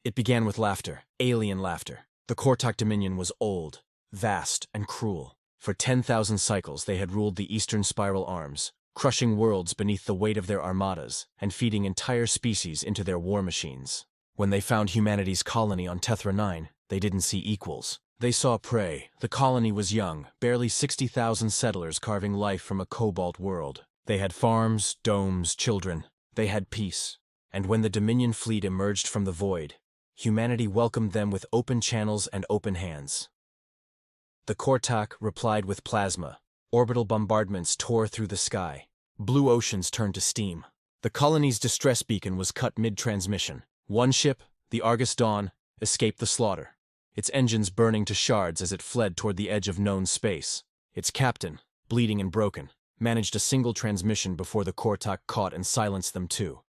It began with laughter, alien laughter. The Kortok Dominion was old, vast, and cruel. For 10,000 cycles they had ruled the Eastern Spiral Arms, crushing worlds beneath the weight of their armadas and feeding entire species into their war machines. When they found humanity's colony on Tethra 9, they didn't see equals. They saw prey. The colony was young, barely 60,000 settlers carving life from a cobalt world. They had farms, domes, children. They had peace. And when the Dominion fleet emerged from the void, humanity welcomed them with open channels and open hands. The Kortok replied with plasma. Orbital bombardments tore through the sky. Blue oceans turned to steam. The colony's distress beacon was cut mid-transmission. One ship, the Argus Dawn, escaped the slaughter, its engines burning to shards as it fled toward the edge of known space. Its captain, bleeding and broken, managed a single transmission before the Kortok caught and silenced them too.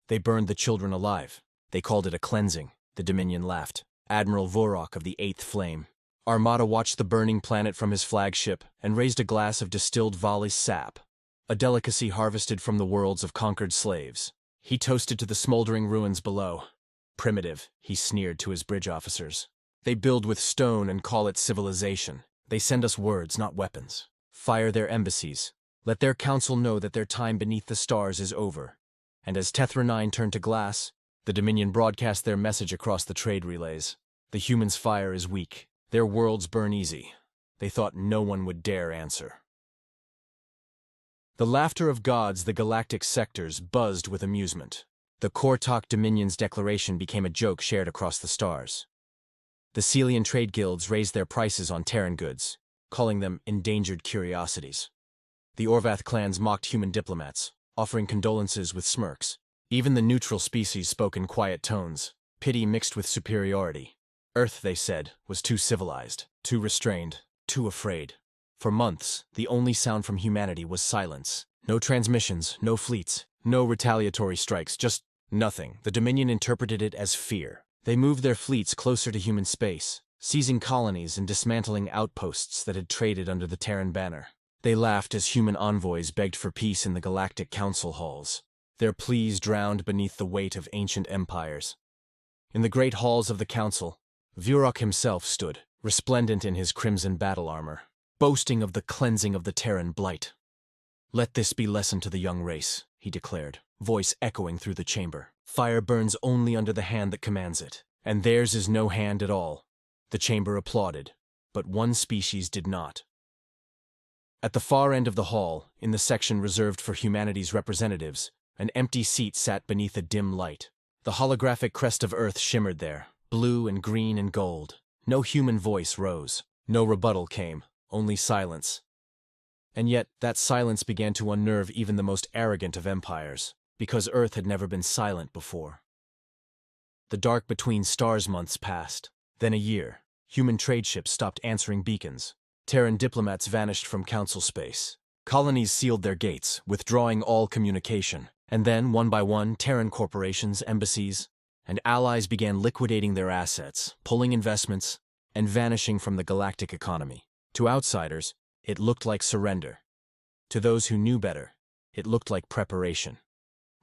They burned the children alive. They called it a cleansing. The Dominion laughed. Admiral Vorok of the Eighth Flame. Armada watched the burning planet from his flagship and raised a glass of distilled Vali sap, a delicacy harvested from the worlds of conquered slaves. He toasted to the smoldering ruins below. Primitive, he sneered to his bridge officers. They build with stone and call it civilization. They send us words, not weapons. Fire their embassies. Let their council know that their time beneath the stars is over. And as Tethra 9 turned to glass, the Dominion broadcast their message across the trade relays. The humans' fire is weak. Their worlds burn easy. They thought no one would dare answer. The laughter of gods, the galactic sectors, buzzed with amusement. The Kortok Dominion's declaration became a joke shared across the stars. The Celian trade guilds raised their prices on Terran goods, calling them endangered curiosities. The Orvath clans mocked human diplomats, offering condolences with smirks. Even the neutral species spoke in quiet tones, pity mixed with superiority. Earth, they said, was too civilized, too restrained, too afraid. For months, the only sound from humanity was silence. No transmissions, no fleets, no retaliatory strikes, just nothing. The Dominion interpreted it as fear. They moved their fleets closer to human space, seizing colonies and dismantling outposts that had traded under the Terran banner. They laughed as human envoys begged for peace in the galactic council halls, their pleas drowned beneath the weight of ancient empires. In the great halls of the council, Vorok himself stood, resplendent in his crimson battle armor, boasting of the cleansing of the Terran blight. "Let this be lesson to the young race," he declared, voice echoing through the chamber. "Fire burns only under the hand that commands it, and theirs is no hand at all." The chamber applauded, but one species did not. At the far end of the hall, in the section reserved for humanity's representatives, an empty seat sat beneath a dim light. The holographic crest of Earth shimmered there, blue and green and gold. No human voice rose. No rebuttal came, only silence. And yet, that silence began to unnerve even the most arrogant of empires, because Earth had never been silent before. The dark between stars months passed. Then a year. Human trade ships stopped answering beacons. Terran diplomats vanished from council space. Colonies sealed their gates, withdrawing all communication. And then, one by one, Terran corporations, embassies, and allies began liquidating their assets, pulling investments, and vanishing from the galactic economy. To outsiders, it looked like surrender. To those who knew better, it looked like preparation.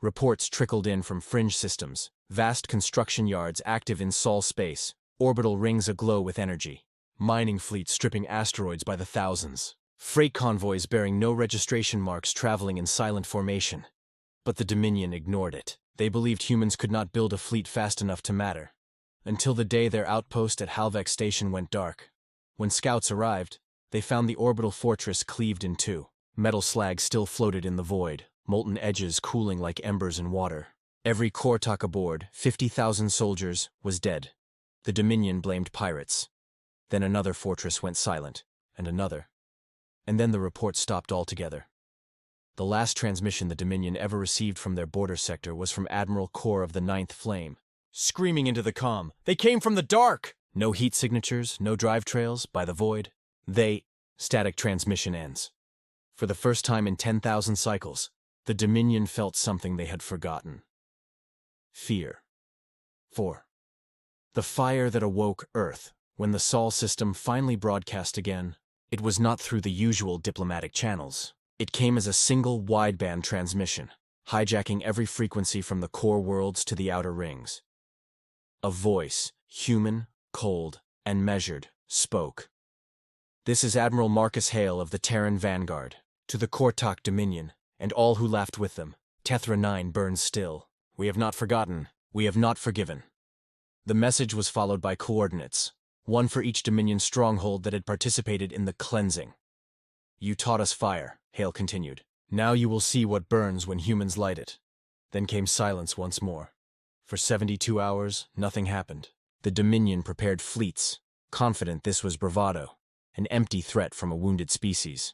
Reports trickled in from fringe systems, vast construction yards active in Sol space, orbital rings aglow with energy, mining fleets stripping asteroids by the thousands, freight convoys bearing no registration marks traveling in silent formation. But the Dominion ignored it. They believed humans could not build a fleet fast enough to matter. Until the day their outpost at Halvex Station went dark. When scouts arrived, they found the orbital fortress cleaved in two. Metal slag still floated in the void, molten edges cooling like embers in water. Every Kortok aboard, 50,000 soldiers, was dead. The Dominion blamed pirates. Then another fortress went silent, and another. And then the report stopped altogether. The last transmission the Dominion ever received from their border sector was from Admiral Kor of the Ninth Flame, screaming into the comm, "They came from the dark!" No heat signatures, no drive trails, by the void. Static transmission ends. For the first time in 10,000 cycles, the Dominion felt something they had forgotten. Fear. 4. The fire that awoke Earth, when the Sol system finally broadcast again, it was not through the usual diplomatic channels. It came as a single wideband transmission, hijacking every frequency from the core worlds to the outer rings. A voice, human, cold, and measured, spoke. "This is Admiral Marcus Hale of the Terran Vanguard. To the Kortok Dominion, and all who laughed with them, Tethra 9 burns still. We have not forgotten, we have not forgiven." The message was followed by coordinates, one for each Dominion stronghold that had participated in the cleansing. "You taught us fire," Hale continued. "Now you will see what burns when humans light it." Then came silence once more. For 72 hours, nothing happened. The Dominion prepared fleets, confident this was bravado, an empty threat from a wounded species.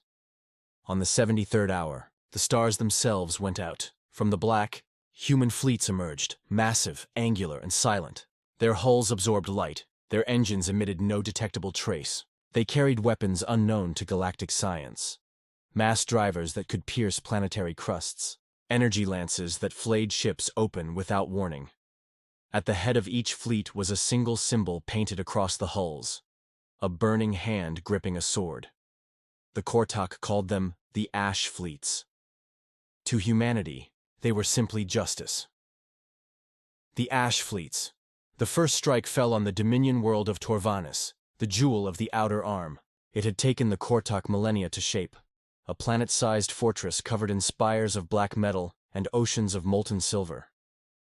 On the 73rd hour, the stars themselves went out. From the black, human fleets emerged, massive, angular, and silent. Their hulls absorbed light, their engines emitted no detectable trace. They carried weapons unknown to galactic science. Mass drivers that could pierce planetary crusts. Energy lances that flayed ships open without warning. At the head of each fleet was a single symbol painted across the hulls. A burning hand gripping a sword. The Kortok called them the Ash Fleets. To humanity, they were simply justice. The Ash Fleets. The first strike fell on the Dominion world of Torvanis, the jewel of the Outer Arm. It had taken the Kortok millennia to shape. A planet-sized fortress covered in spires of black metal and oceans of molten silver.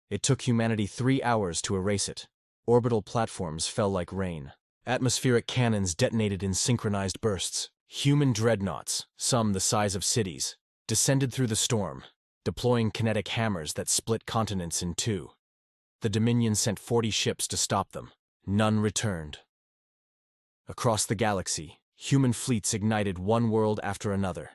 It took humanity 3 hours to erase it. Orbital platforms fell like rain. Atmospheric cannons detonated in synchronized bursts. Human dreadnoughts, some the size of cities, descended through the storm, deploying kinetic hammers that split continents in two. The Dominion sent 40 ships to stop them. None returned. Across the galaxy, human fleets ignited one world after another,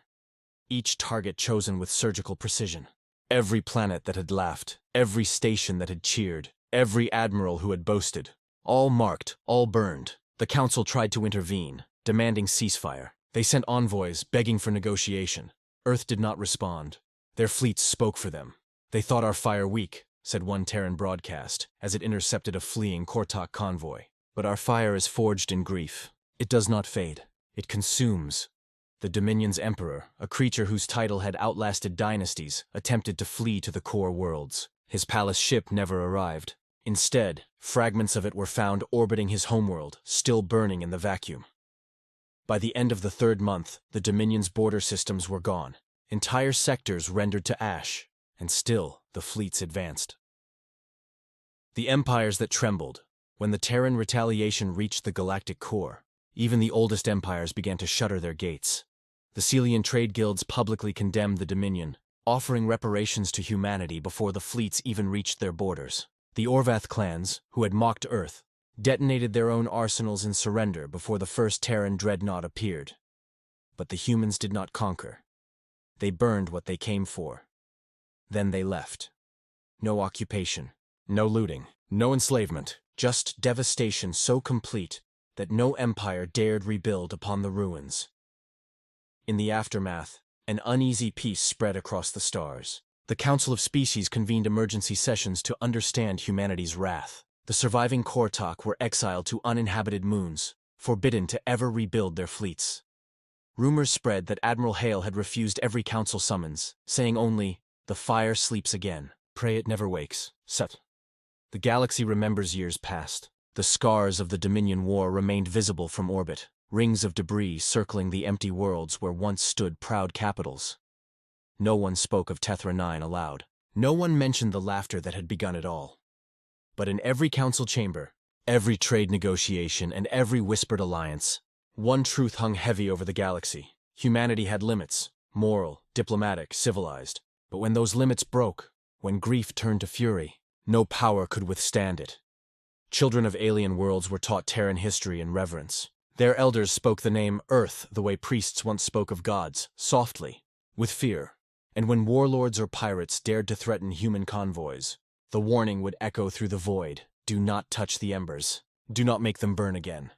each target chosen with surgical precision. Every planet that had laughed, every station that had cheered, every admiral who had boasted, all marked, all burned. The Council tried to intervene, demanding ceasefire. They sent envoys begging for negotiation. Earth did not respond. Their fleets spoke for them. "They thought our fire weak," said one Terran broadcast, as it intercepted a fleeing Kortok convoy. "But our fire is forged in grief. It does not fade. It consumes." The Dominion's emperor, a creature whose title had outlasted dynasties, attempted to flee to the core worlds. His palace ship never arrived. Instead, fragments of it were found orbiting his homeworld, still burning in the vacuum. By the end of the 3rd month, the Dominion's border systems were gone. Entire sectors rendered to ash, and still the fleets advanced. The empires that trembled. When the Terran retaliation reached the galactic core, even the oldest empires began to shutter their gates. The Celian trade guilds publicly condemned the Dominion, offering reparations to humanity before the fleets even reached their borders. The Orvath clans, who had mocked Earth, detonated their own arsenals in surrender before the first Terran dreadnought appeared. But the humans did not conquer. They burned what they came for. Then they left. No occupation, no looting, no enslavement, just devastation so complete that no empire dared rebuild upon the ruins. In the aftermath, an uneasy peace spread across the stars. The Council of Species convened emergency sessions to understand humanity's wrath. The surviving Kortok were exiled to uninhabited moons, forbidden to ever rebuild their fleets. Rumors spread that Admiral Hale had refused every council summons, saying only, "The fire sleeps again. Pray it never wakes." Set. The galaxy remembers years past. The scars of the Dominion War remained visible from orbit, rings of debris circling the empty worlds where once stood proud capitals. No one spoke of Tethra 9 aloud. No one mentioned the laughter that had begun it all. But in every council chamber, every trade negotiation, and every whispered alliance, one truth hung heavy over the galaxy. Humanity had limits, moral, diplomatic, civilized. But when those limits broke, when grief turned to fury, no power could withstand it. Children of alien worlds were taught Terran history and reverence. Their elders spoke the name Earth the way priests once spoke of gods, softly, with fear. And when warlords or pirates dared to threaten human convoys, the warning would echo through the void: do not touch the embers. Do not make them burn again.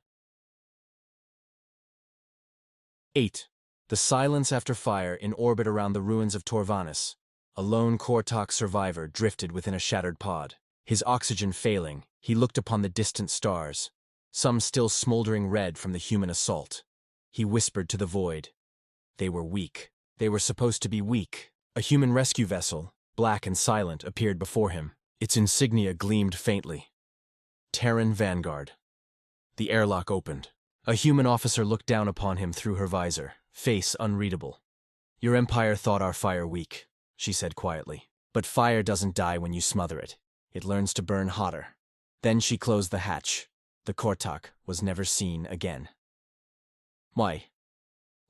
8. The silence after fire in orbit around the ruins of Torvanis. A lone Kortok survivor drifted within a shattered pod. His oxygen failing, he looked upon the distant stars, some still smoldering red from the human assault. He whispered to the void. They were weak. They were supposed to be weak. A human rescue vessel, black and silent, appeared before him. Its insignia gleamed faintly. Terran vanguard. The airlock opened. A human officer looked down upon him through her visor, face unreadable. "Your empire thought our fire weak," she said quietly. "But fire doesn't die when you smother it. It learns to burn hotter." Then she closed the hatch. The Kortak was never seen again. Why?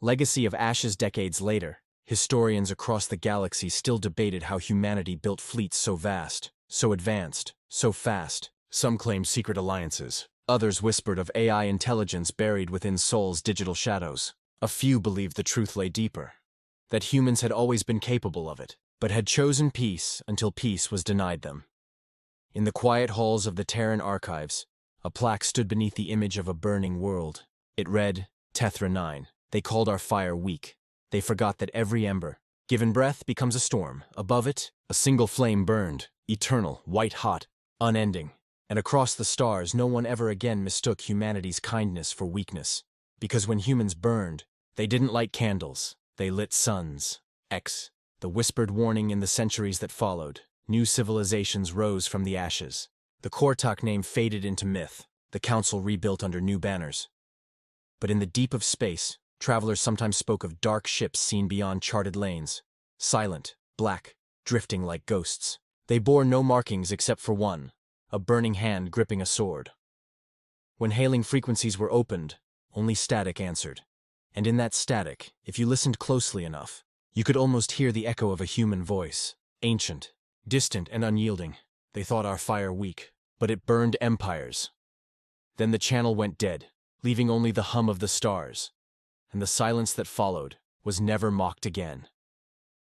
Legacy of ashes. Decades later, historians across the galaxy still debated how humanity built fleets so vast, so advanced, so fast. Some claimed secret alliances. Others whispered of AI intelligence buried within Sol's digital shadows. A few believed the truth lay deeper, that humans had always been capable of it, but had chosen peace until peace was denied them. In the quiet halls of the Terran archives, a plaque stood beneath the image of a burning world. It read, Tethra 9. They called our fire weak. They forgot that every ember, given breath, becomes a storm. Above it, a single flame burned, eternal, white-hot, unending. And across the stars, no one ever again mistook humanity's kindness for weakness. Because when humans burned, they didn't light candles, they lit suns. The whispered warning in the centuries that followed. New civilizations rose from the ashes. The Kortak name faded into myth, the council rebuilt under new banners. But in the deep of space, travelers sometimes spoke of dark ships seen beyond charted lanes. Silent, black, drifting like ghosts. They bore no markings except for one, a burning hand gripping a sword. When hailing frequencies were opened, only static answered. And in that static, if you listened closely enough, you could almost hear the echo of a human voice. Ancient, distant and unyielding. They thought our fire weak, but it burned empires. Then the channel went dead, leaving only the hum of the stars. And the silence that followed was never mocked again.